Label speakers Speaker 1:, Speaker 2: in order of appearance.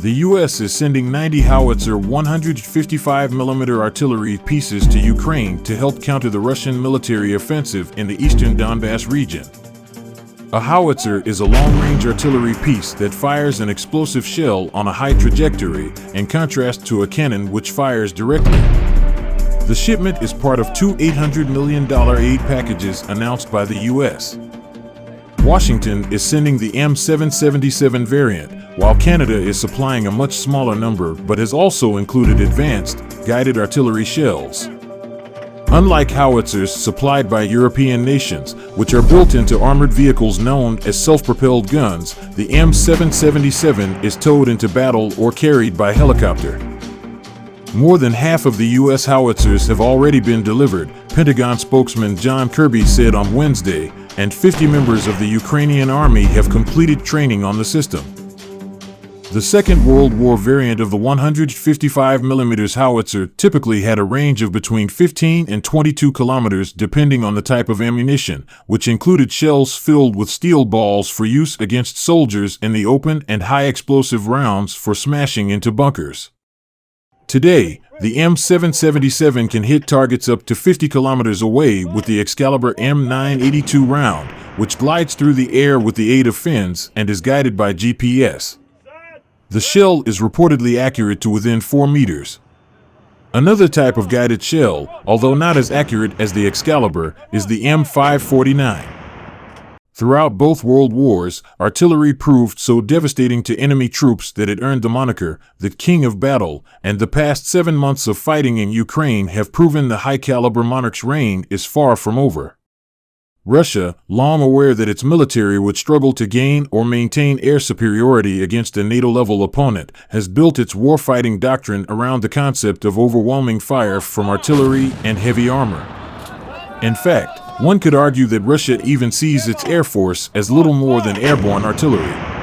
Speaker 1: The U.S. is sending 90 howitzer 155mm artillery pieces to Ukraine to help counter the Russian military offensive in the eastern Donbass region. A howitzer is a long-range artillery piece that fires an explosive shell on a high trajectory, in contrast to a cannon which fires directly. The shipment is part of two $800 million aid packages announced by the U.S. Washington is sending the M777 variant, while Canada is supplying a much smaller number but has also included advanced, guided artillery shells. Unlike howitzers supplied by European nations, which are built into armored vehicles known as self-propelled guns, the M777 is towed into battle or carried by helicopter. More than half of the U.S. howitzers have already been delivered, Pentagon spokesman John Kirby said on Wednesday, and 50 members of the Ukrainian army have completed training on the system. The Second World War variant of the 155mm howitzer typically had a range of between 15 and 22 kilometers depending on the type of ammunition, which included shells filled with steel balls for use against soldiers in the open and high-explosive rounds for smashing into bunkers. Today, the M777 can hit targets up to 50 kilometers away with the Excalibur M982 round, which glides through the air with the aid of fins and is guided by GPS. The shell is reportedly accurate to within 4 meters. Another type of guided shell, although not as accurate as the Excalibur, is the M549. Throughout both World Wars, artillery proved so devastating to enemy troops that it earned the moniker, the King of Battle, and the past 7 months of fighting in Ukraine have proven the high-caliber monarch's reign is far from over. Russia, long aware that its military would struggle to gain or maintain air superiority against a NATO-level opponent, has built its warfighting doctrine around the concept of overwhelming fire from artillery and heavy armor. In fact, one could argue that Russia even sees its air force as little more than airborne artillery.